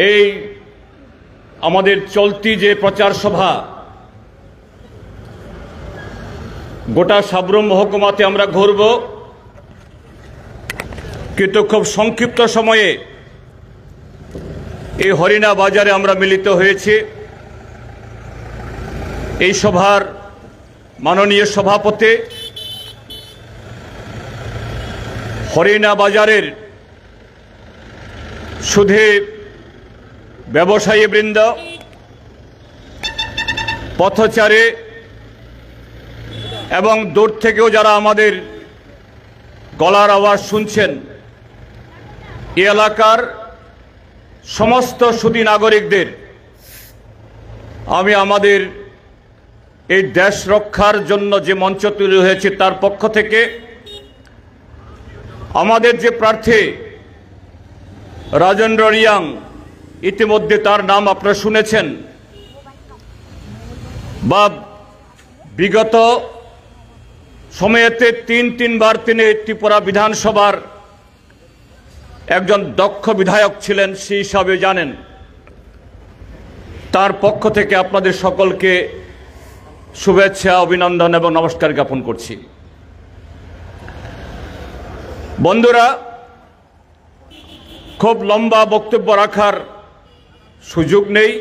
এই আমাদের চলতি যে প্রচার সভা গোটা সাবরুম মহকুমাতে আমরা ঘুরব, কিন্তু খুব সংক্ষিপ্ত সময়ে এই হরিণা বাজারে আমরা মিলিত হয়েছি। এই সভার মাননীয় সভাপতি, হরিণা বাজারের শুধু ব্যবসায়ীবৃন্দ, পথচারী এবং দূর থেকেও যারা আমাদের গলার আওয়াজ শুনছেন, এই এলাকার সমস্ত সুধী নাগরিকদের আমি আমাদের এই দেশ রক্ষার জন্য যে মঞ্চ তৈরি হয়েছে তার পক্ষ থেকে আমাদের যে প্রার্থী রাজেন্দ্র রিয়াং, ইতিমধ্যে তার নাম আপনারা শুনেছেন, বা বিগত সময়েতে তিনবার তিনি ত্রিপুরা বিধানসভার একজন দক্ষ বিধায়ক ছিলেন, সেই হিসাবে জানেন। তার পক্ষ থেকে আপনাদের সকলকে শুভেচ্ছা, অভিনন্দন এবং নমস্কার জ্ঞাপন করছি। বন্ধুরা, খুব লম্বা বক্তব্য রাখার সুযোগ নেই,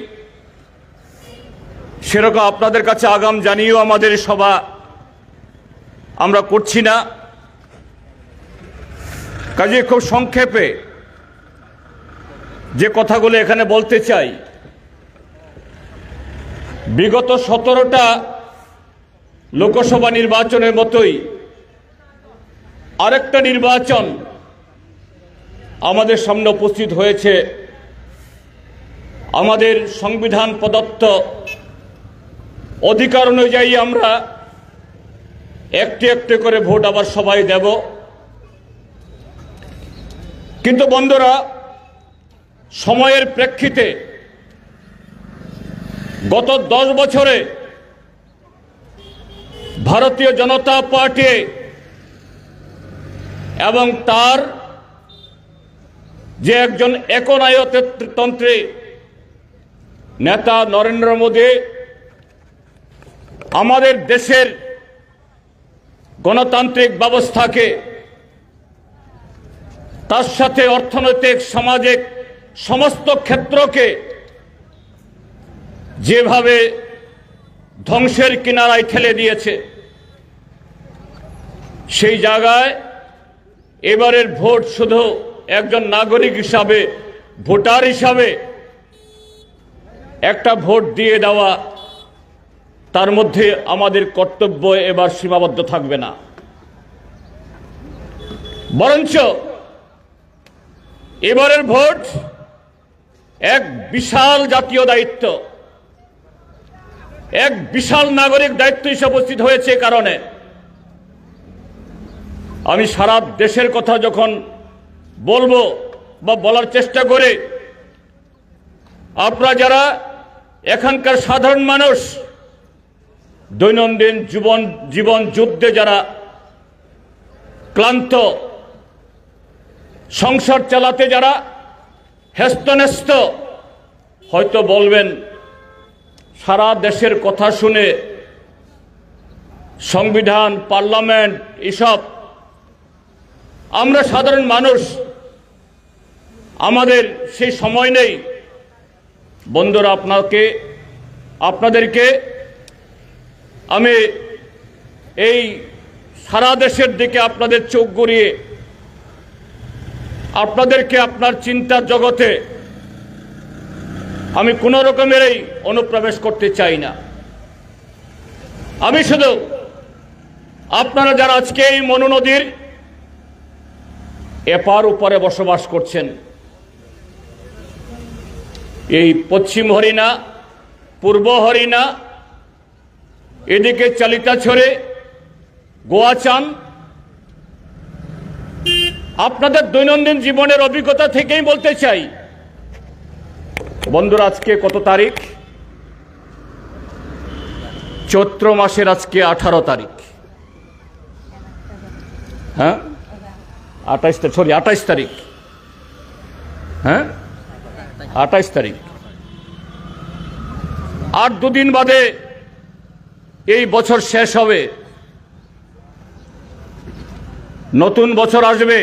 সেরকম আপনাদের কাছে আগাম জানিয়েও আমাদের সভা আমরা করছি না। কাজে খুব সংক্ষেপে যে কথাগুলো এখানে বলতে চাই, বিগত 17টা লোকসভা নির্বাচনের মতোই আরেকটা নির্বাচন আমাদের সামনে উপস্থিত হয়েছে। আমাদের সংবিধান প্রদত্ত অধিকার অনুযায়ী আমরা একটি একটি করে ভোট আবার সবাই দেব। কিন্তু বন্ধুরা, সময়ের প্রেক্ষিতে গত 10 বছরে ভারতীয় জনতা পার্টি এবং তার যে একজন একনায়কতন্ত্রী নেতা নরেন্দ্র মোদী আমাদের দেশের গণতান্ত্রিক ব্যবস্থাকে, তার সাথে অর্থনৈতিক, সামাজিক সমস্ত ক্ষেত্রকে যেভাবে ধ্বংসের কিনারায় ঠেলে দিয়েছে, সেই জায়গায় এবারের ভোট শুধু একজন নাগরিক হিসাবে, ভোটার হিসাবে একটা ভোট দিয়ে দেওয়া, তার মধ্যে আমাদের কর্তব্য এবার সীমাবদ্ধ থাকবে না, বরঞ্চ এবারের ভোট এক বিশাল জাতীয় দায়িত্ব, এক বিশাল নাগরিক দায়িত্ব হিসেবে উপস্থিত হয়েছে। কারণে আমি সারা দেশের কথা যখন বলবো বা বলার চেষ্টা করে, আপনারা যারা এখানকার সাধারণ মানুষ, দৈনন্দিন জীবন যুদ্ধে যারা ক্লান্ত, সংসার চালাতে যারা হেস্তনেস্ত, হয়তো বলবেন সারা দেশের কথা শুনে সংবিধান, পার্লামেন্ট এসব আমরা সাধারণ মানুষ, আমাদের সেই সময় নেই। বন্ধুরা, আপনাদেরকে আমি এই সারা দেশের দিকে আপনাদের চোখ গড়িয়ে আপনাদেরকে আপনার চিন্তার জগতে আমি কোনো রকমের অনুপ্রবেশ করতে চাই না। আমি শুধু আপনারা যারা আজকে এই মনু নদীর এপার উপরে বসবাস করছেন, এই পশ্চিম হরিণা, পূর্ব হরিণা, এদিকে চালিতাছড়ে, গোয়াচান, আপনাদের দৈনন্দিন জীবনের অভিজ্ঞতা থেকেই বলতে চাই। বন্ধুরা, আজকে কত তারিখ? চৈত্র মাসের আজকে 18 তারিখ। হ্যাঁ, 28 তারিখ। হ্যাঁ, 28 তারিখ। আর দুদিন বাদে এই বছর শেষ হবে, নতুন বছর আসবে।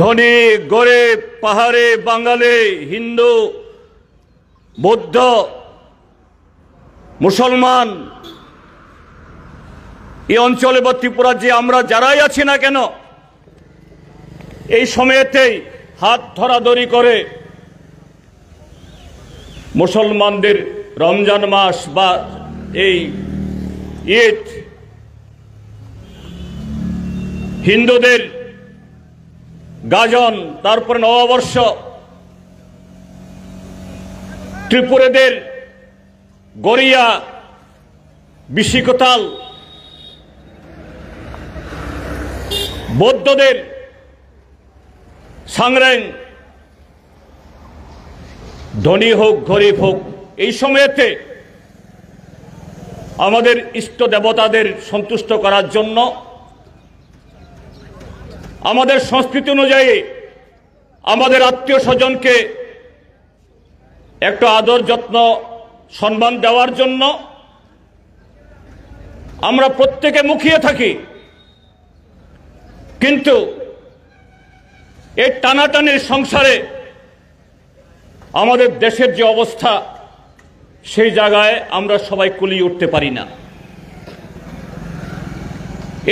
ধনী গরিব, পাহাড়ে বাঙালি, হিন্দু বৌদ্ধ মুসলমান, এই অঞ্চলে বা ত্রিপুরা যে আমরা যারাই আছি না কেন, এই সময়েতেই হাত ধরাধরি করে মুসলমানদের রমজান মাস বা এই ঈদ, হিন্দুদের গাজন, তারপরে নববর্ষ, ত্রিপুরাদের গড়িয়া, বিশিকতাল, বৌদ্ধদের সাংরেং, ধনী হোক গরিব হোক, এই সময়েতে আমাদের ইষ্ট দেবতাদের সন্তুষ্ট করার জন্য আমাদের সংস্কৃতি অনুযায়ী আমাদের আত্মীয় স্বজনকে একটা আদর যত্ন সম্মান দেওয়ার জন্য আমরা প্রত্যেকে মুখিয়ে থাকি। কিন্তু এই টানাটানির সংসারে আমাদের দেশের যে অবস্থা, সেই জায়গায় আমরা সবাই কুলিয়ে উঠতে পারি না।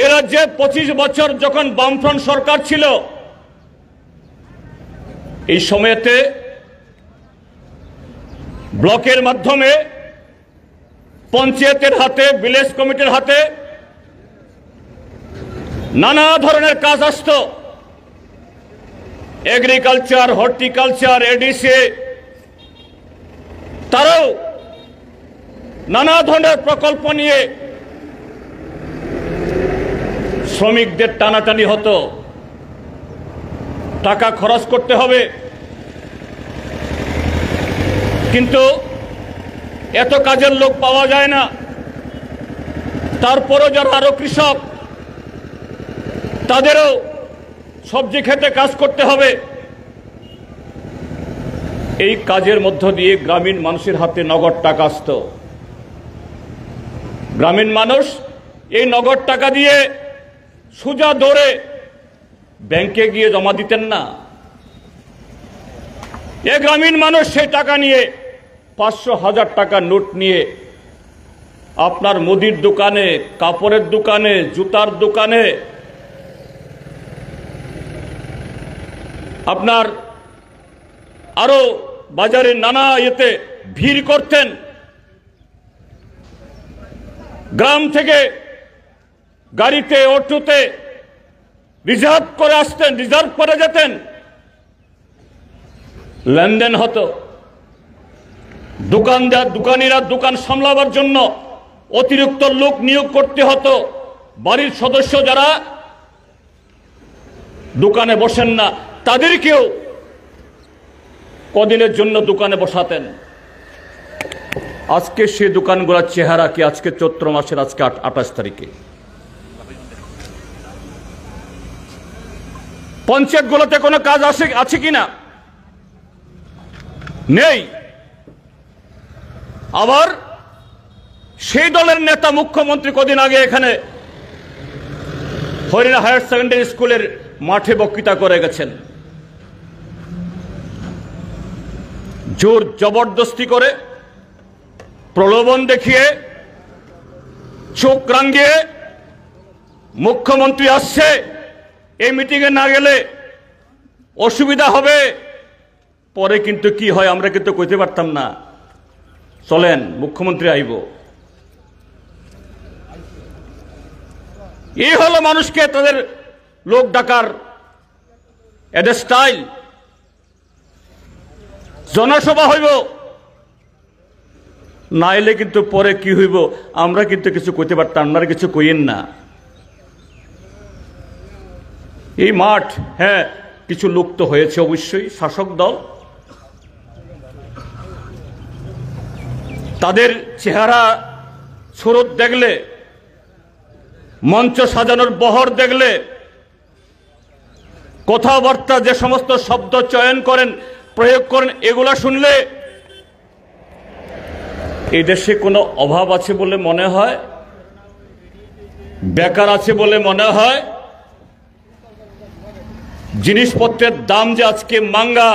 এ রাজ্যে 25 বছর যখন বামফ্রন্ট সরকার ছিল, এই সময়েতে ব্লকের মাধ্যমে, পঞ্চায়েতের হাতে, ভিলেজ কমিটির হাতে নানা ধরনের কাজ আসত। এগ্রিকালচার, হর্টিকালচার, এডিসি, তারাও নানা ধরনের প্রকল্প নিয়ে শ্রমিকদের টানাটানি হতো, টাকা খরচ করতে হবে। কিন্তু এত কাজের লোক পাওয়া যায় না। তারপরও যারা আরো কৃষক, তাদেরও সবজি খেতে কাজ করতে হবে। এই কাজের মধ্য দিয়ে গ্রামীণ মানুষের হাতে নগদ টাকা আসত। গ্রামীণ মানুষ এই নগদ টাকা দিয়ে সোজা দৌড়ে ব্যাংকে গিয়ে জমা দিতেন না। এই গ্রামীণ মানুষ সেই টাকা নিয়ে 500,000 টাকা নোট নিয়ে আপনার মুদির দোকানে, কাপড়ের দোকানে, জুতার দোকানে, আপনার আরো বাজারে নানা ইয়েতে ভিড় করতেন। গ্রাম থেকে গাড়িতে, অটোতে রিজার্ভ করে আসতেন, রিজার্ভ করে যেতেন, লেনদেন হতো। দোকানিরা দোকান সামলাবার জন্য অতিরিক্ত লোক নিয়োগ করতে হতো। বাড়ির সদস্য যারা দোকানে বসেন না, তাদেরকেও কদিনের জন্য দোকানে বসাতেন। আজকে সেই দোকানগুলোর চেহারা কি? আজকে চৈত্র মাসের আজকে 28 তারিখে পঞ্চায়েতগুলোতে কোনো কাজ আছে কিনা? নেই। আবার সেই দলের নেতা মুখ্যমন্ত্রী কদিন আগে এখানে হরিণা হায়ার সেকেন্ডারি স্কুলের মাঠে বক্তৃতা করে গেছেন। জোর জবরদস্তি করে, প্রলোভন দেখিয়ে, চোখ রাঙিয়ে মুখ্যমন্ত্রী আসছে, এই মিটিংয়ে না গেলে অসুবিধা হবে। পরে কিন্তু কি হয় আমরা কিন্তু কইতে পারতাম না। চলেন মুখ্যমন্ত্রী আইব। এই হলো মানুষকে তাদের লোক ডাকার এদের স্টাইল। জনসভা হইব, না এলে কিন্তু পরে কি হইব আমরা কিন্তু কিছু কইতে পারতাম, আপনারা কিছু কইেন না। এই মাঠ, হ্যাঁ কিছু লোক তো হয়েছে অবশ্যই, শাসক দল, তাদের চেহারা সুরত দেখলে, মঞ্চ সাজানোর বহর দেখলে কথাবার্তা যে সমস্ত শব্দ চয়ন করেন, প্রয়োগ করেন, এগুলা শুনলে এই দেশে কোনো অভাব আছে বলে মনে হয়, বেকার আছে বলে মনে হয়, জিনিসপত্রের দাম যে আজকে মাঙ্গা,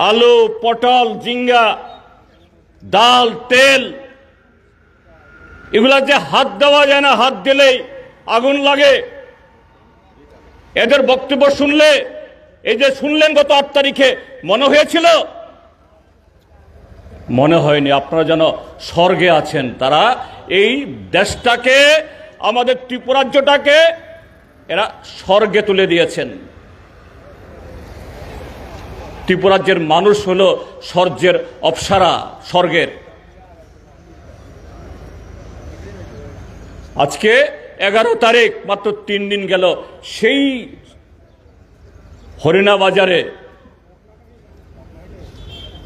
আলু, পটল, ঝিঙ্গা, ডাল, তেল, এগুলা যে হাত দেওয়া যায় না, হাত দিলেই আগুন লাগে। এদের বক্তব্য শুনলে, এই যে শুনলেন গত 8 তারিখে, মনে হয়েছিল? মনে হয়নি। আপনারা যেন স্বর্গে আছেন। তারা এই দেশটাকে, আমাদের ত্রিপুরাজ্যটাকে এরা স্বর্গে তুলে দিয়েছেন। ত্রিপুরাজ্যের মানুষ হলো স্বর্গের অপ্সরা, স্বর্গের। আজকে 11 তারিখ, মাত্র 3 দিন গেল, সেই হরিণা বাজারে,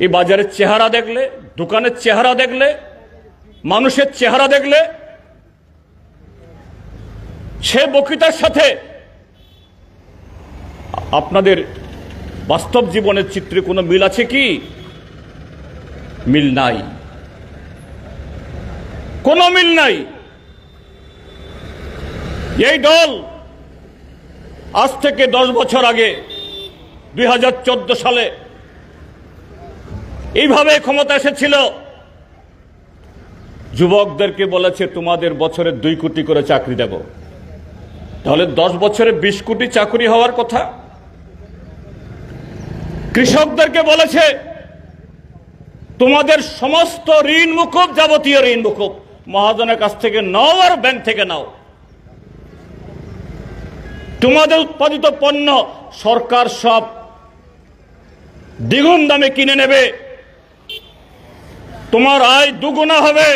এই বাজারের চেহারা দেখলে, দোকানের চেহারা দেখলে, মানুষের চেহারা দেখলে, সে বক্তৃতার সাথে আপনাদের বাস্তব জীবনের চিত্রে কোনো মিল আছে কি? মিল নাই, কোনো মিল নাই। এই দল আজ থেকে 10 বছর আগে 2014 সালে এইভাবে ক্ষমতা এসেছিল, যুবকদেরকে বলেছে তোমাদের বছরে 2 কোটি করে চাকরি দেব। তাহলে 10 বছরে 20 কোটি চাকরি হওয়ার কথা। কৃষকদেরকে বলেছে তোমাদের সমস্ত ঋণ মুকুব, যাবতীয় ঋণ মুকুব, মহাজনের কাছ থেকে নাও আর ব্যাংক থেকে নাও। তোমাদের উৎপাদিত পণ্য সরকার সব দ্বিগুণ দামে কিনে নেবে, তোমার আয় দুগুণা হবে।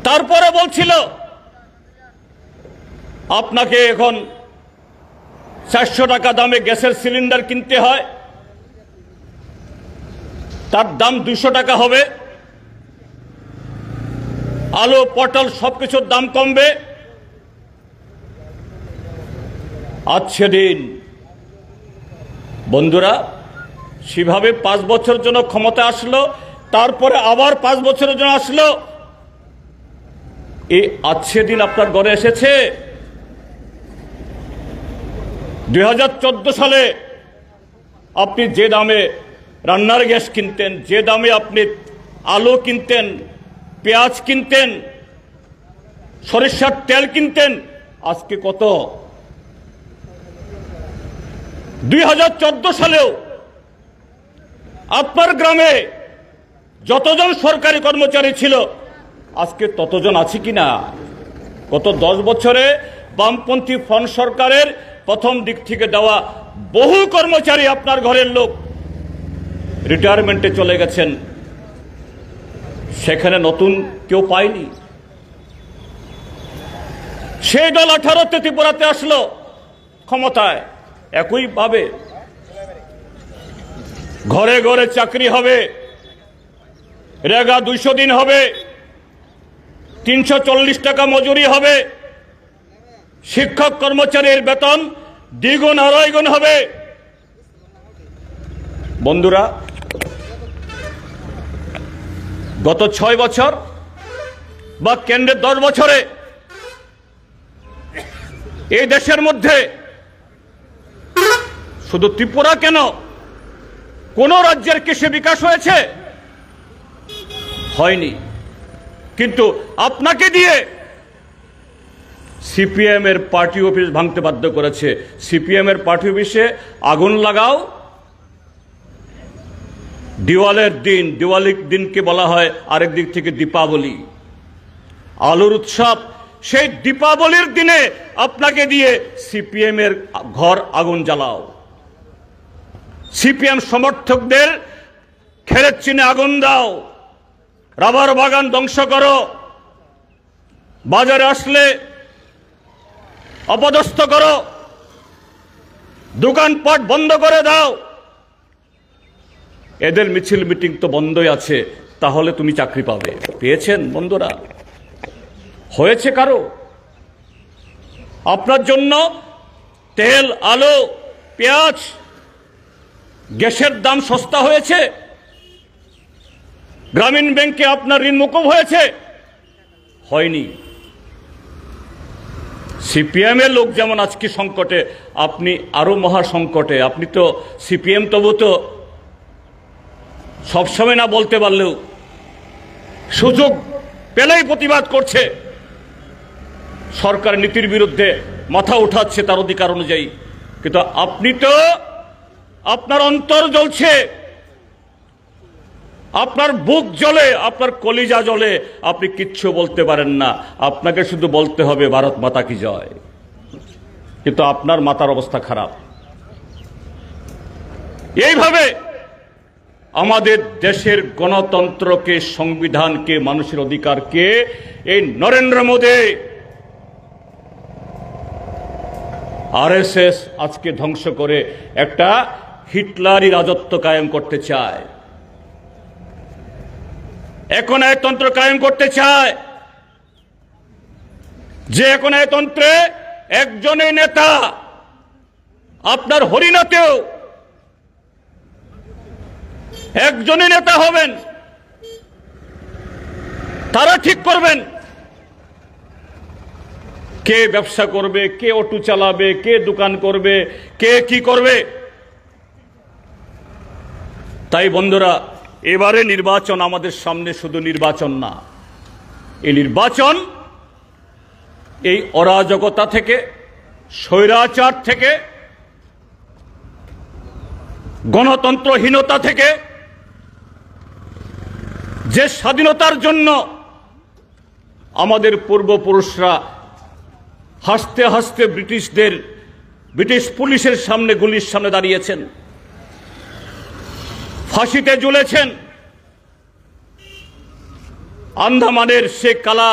তারপরে বলছিল আপনাকে এখন 400 টাকা দামে গ্যাসের সিলিন্ডার কিনতে হয়, তার দাম 200 টাকা হবে। আলু, পটল সবকিছুর দাম কমবে। আজ সেদিন বন্ধুরা সেভাবে 5 বছরের জন্য ক্ষমতা আসলো, তারপরে আবার 5 বছরের জন্য আসলো। এই আজ সেদিন আপনার ঘরে এসেছে। 2014 সালে আপনি যে দামে রান্নার গ্যাস কিনতেন, যে দামে আপনি আলু কিনতেন, পেঁয়াজ কিনতেন, সরিষার তেল কিনতেন, আজকে কত? 2014 সালেও আপনার গ্রামে যতজন সরকারি কর্মচারী ছিল আজকে ততজন আছে কিনা? গত 10 বছরে বামপন্থী ফ্রন্ট সরকারের প্রথম দিক থেকে দেওয়া বহু কর্মচারী আপনার ঘরের লোক রিটায়ারমেন্টে চলে গেছেন, সেখানে নতুন কেউ পায়নি। সেই দল 18তে ত্রিপুরাতে আসলো ক্ষমতায়, একইভাবে ঘরে ঘরে চাকরি হবে, রেগা 200 দিন হবে, 340 টাকা মজুরি হবে, শিক্ষক কর্মচারীর বেতন দ্বিগুণ আড়াই গুণ হবে। বন্ধুরা, গত 6 বছর বা কেন্দ্রের 10 বছরে এই দেশের মধ্যে শুধু ত্রিপুরা কেন, কোন রাজ্যের কৃষি বিকাশ হয়েছে? হয়নি। কিন্তু আপনাকে দিয়ে সিপিএম এর পার্টি অফিস ভাঙতে বাধ্য করেছে। সিপিএম এর পার্টি অফিসে আগুন লাগাও। দিওয়ালির দিন, দিওয়ালির দিনকে বলা হয় আরেক দিক থেকে দীপাবলি, আলোর উৎসব। সেই দীপাবলির দিনে আপনাকে দিয়ে সিপিএম এর ঘর আগুন জ্বালাও, সিপিএম সমর্থকদের খেরের চিনে আগুন দাও, রাবার বাগান ধ্বংস করো, বাজারে আসলে অপদস্থ করো, দোকানপাট বন্ধ করে দাও। এদের মিছিল মিটিং তো বন্ধই আছে, তাহলে তুমি চাকরি পাবে। পেয়েছেন বন্ধুরা? হয়েছে কারো? আপনার জন্য তেল, আলু, পেঁয়াজ, গ্যাসের দাম সস্তা হয়েছে। গ্রামীণ ব্যাংকে আপনার ঋণ মকুব হয়েছে? হয়নি। সিপিএম এর লোক যেমন আজকে সংকটে, আপনি আরো মহা সংকটে। আপনি তো সিপিএম তবু তো সবসময় না বলতে পারলেও সুযোগ পেলেই প্রতিবাদ করছে, সরকার নীতির বিরুদ্ধে মাথা উঠাচ্ছে তার অধিকার অনুযায়ী। কিন্তু আপনি তো, আপনার অন্তর জ্বলছে, আপনার বুক জ্বলে, আপনার কলিজা জ্বলে, আপনি কিচ্ছু বলতে পারেন না। আপনাকে শুধু বলতে হবে ভারত মাতা কি জয়, কিন্তু আপনার মাতার অবস্থা খারাপ। এইভাবে আমাদের দেশের গণতন্ত্রকে, সংবিধানকে, মানুষের অধিকারকে এই নরেন্দ্র মোদী, আরএসএস আজকে ধ্বংস করে একটা হিটলারি রাজত্ব কায়েম করতে চায়, একনায়কতন্ত্র কায়েম করতে চায়। যে একনায়কতন্ত্রে একজনই নেতা, আপনার হরিণাতেও একজনই নেতা হবেন, তারা ঠিক করবেন কে ব্যবসা করবে, কে অটো চালাবে, কে দোকান করবে, কে কি করবে। তাই বন্ধুরা, এবারে নির্বাচন আমাদের সামনে শুধু নির্বাচন না, এই নির্বাচন এই অরাজকতা থেকে, স্বৈরাচার থেকে, গণতন্ত্রহীনতা থেকে, যে স্বাধীনতার জন্য আমাদের পূর্বপুরুষরা হাসতে হাসতে ব্রিটিশ পুলিশের সামনে, গুলির সামনে দাঁড়িয়েছেন, ফাঁসিতে ঝুলেছেন, আন্দামানের সে কালা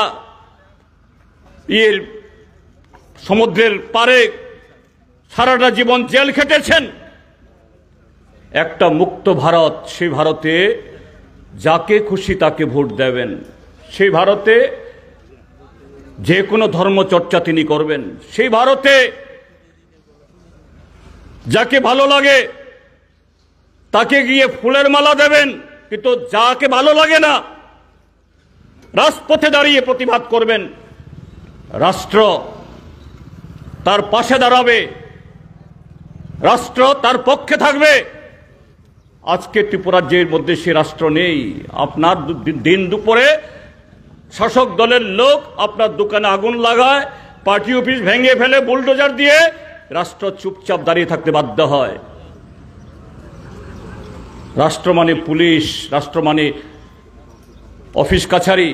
সমুদ্রের পারে সারাটা জীবন জেল খেটেছেন। একটা মুক্ত ভারত, সেই ভারতে যাকে খুশি তাকে ভোট দেবেন, সেই ভারতে যে কোনো ধর্ম চর্চা তিনি করবেন, সেই ভারতে যাকে ভালো লাগে তাকে গিয়ে ফুলের মালা দেবেন, কিন্তু যাকে ভালো লাগে না রাজপথে দাঁড়িয়ে প্রতিবাদ করবেন। রাষ্ট্র তার পাশে দাঁড়াবে, রাষ্ট্র তার পক্ষে থাকবে। আজকে ত্রিপুরাজ্যের মধ্যে সে রাষ্ট্র নেই। আপনার দিন দুপুরে শাসক দলের লোক আপনার দোকানে আগুন লাগায়, পার্টি অফিস ভেঙে ফেলে বুলডোজার দিয়ে, রাষ্ট্র চুপচাপ দাঁড়িয়ে থাকতে বাধ্য হয়। রাষ্ট্র মানে পুলিশ, রাষ্ট্র মানে অফিস কাছারি,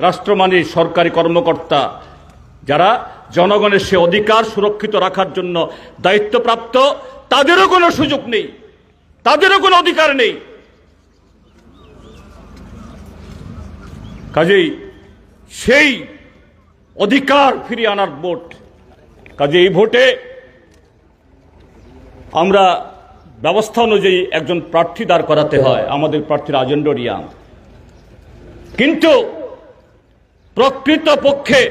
রাষ্ট্র মানে সরকারি কর্মকর্তা, যারা জনগণের সে অধিকার সুরক্ষিত রাখার জন্য দায়িত্বপ্রাপ্ত, তাদেরও কোনো সুযোগ নেই, তাদেরও কোনো অধিকার নেই। কাজেই সেই অধিকার ফিরিয়ে আনার ভোট। কাজে এই ভোটে আমরা ব্যবস্থা অনুযায়ী একজন প্রার্থী দাঁড় করাতে হয়, আমাদের প্রার্থী রাজেন্দ্র রিয়াং। কিন্তু প্রকৃত পক্ষে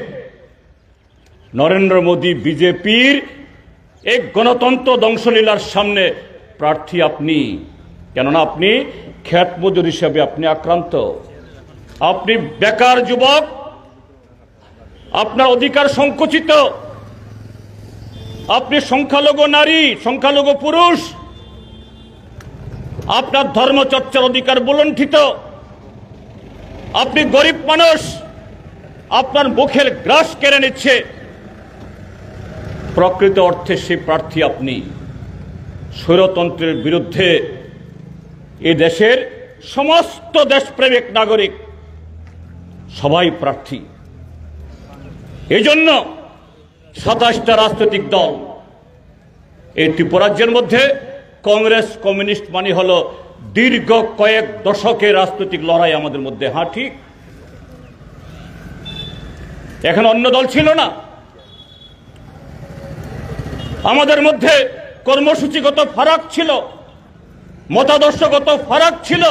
নরেন্দ্র মোদী, বিজেপির এক গণতন্ত্র ধ্বংসলীলার সামনে প্রার্থী আপনি। কেননা আপনি খ্যাত মজুর হিসাবে আপনি আক্রান্ত, আপনি বেকার যুবক, আপনার অধিকার সংকুচিত, আপনি সংখ্যালঘু নারী, সংখ্যালঘু পুরুষ, আপনার ধর্মচর্চার অধিকার বলণ্ঠিত, আপনি গরিব মানুষ, আপনার মুখের গ্রাস কেড়ে নিচ্ছে। প্রকৃত অর্থে সেই প্রার্থী আপনি। স্বৈরতন্ত্রের বিরুদ্ধে এ দেশের সমস্ত দেশপ্রেমিক নাগরিক সবাই প্রার্থী। এই জন্য 27টা রাজনৈতিক দল, এই ত্রিপুরাজ্যের মধ্যে কংগ্রেস, কমিউনিস্ট মানে হলো দীর্ঘ কয়েক দশকের রাজনৈতিক লড়াই আমাদের মধ্যে। হ্যাঁ, ঠিক, এখন অন্য দল ছিল না। আমাদের মধ্যে কর্মসূচিগত ফারাক ছিল, মতাদর্শগত ফারাক ছিল।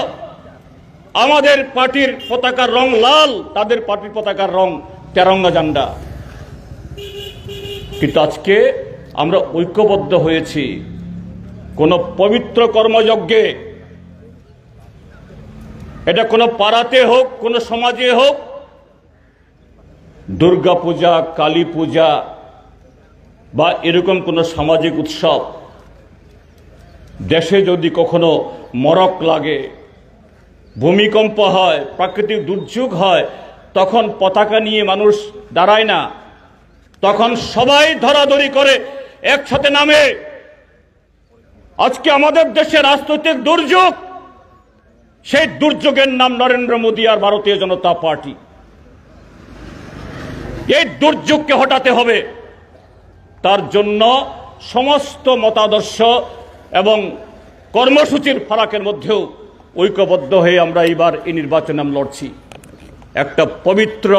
আমাদের পার্টির পতাকার রং লাল, তাদের পার্টির পতাকার রং তেরঙ্গা ঝান্ডা। কিন্তু আজকে আমরা ঐক্যবদ্ধ হয়েছি কোনো পবিত্র কর্মযজ্ঞে, এটা কোনো পাড়াতে হোক, কোনো সমাজে হোক, দুর্গা পূজা, কালী পূজা বা এরকম কোনো সামাজিক উৎসব, দেশে যদি কখনো মরক লাগে, ভূমিকম্প হয়, প্রাকৃতিক দুর্যোগ হয়, তখন পতাকা নিয়ে মানুষ দাঁড়ায় না, তখন সবাই ধরাধরি করে একসাথে নামে। আজকে আমাদের দেশে রাজনৈতিক দুর্যোগ, সেই দুর্যোগের নাম নরেন্দ্র মোদী আর ভারতীয় জনতা পার্টি। এই দুর্যোগকে হটাতে হবে, তার জন্য সমস্ত মতাদর্শ এবং কর্মসূচির ফারাকের মধ্যেও ঐক্যবদ্ধ হয়ে আমরা এইবার এই নির্বাচনে লড়ছি। একটা পবিত্র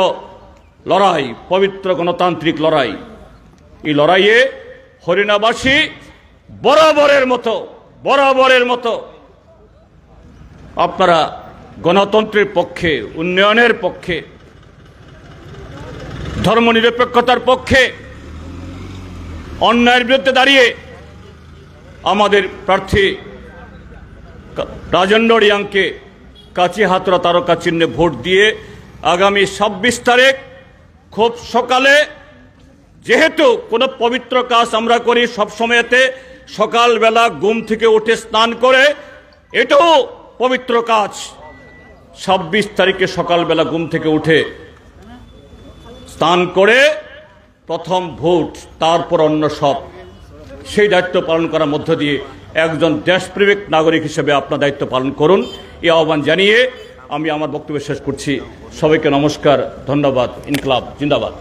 লড়াই, পবিত্র গণতান্ত্রিক লড়াই। এই লড়াইয়ে হরিণাবাসী বরাবরের মতো আপনারা গণতন্ত্রের পক্ষে, উন্নয়নের পক্ষে, ধর্মনিরপেক্ষতার পক্ষে, অন্যায়ের বিরুদ্ধে দাঁড়িয়ে আমাদের প্রার্থী রাজেন্দ্র রিয়াংকে কাচি হাতরা তারকা চিহ্নে ভোট দিয়ে আগামী 26 তারিখ খুব সকালে, যেহেতু কোনো পবিত্র কাজ আমরা করি সবসময়তে সকালবেলা ঘুম থেকে উঠে স্নান করে, এটাও পবিত্র কাজ। 26 তারিখে সকালবেলা ঘুম থেকে উঠে স্নান করে প্রথম ভোট, তারপর অন্য সব, সেই দায়িত্ব পালন করার মধ্য দিয়ে একজন দেশপ্রেমিক নাগরিক হিসেবে আপনার দায়িত্ব পালন করুন, এই আহ্বান জানিয়ে আমি আমার বক্তব্য শেষ করছি। সবাইকে নমস্কার, ধন্যবাদ। ইনকলাব জিন্দাবাদ।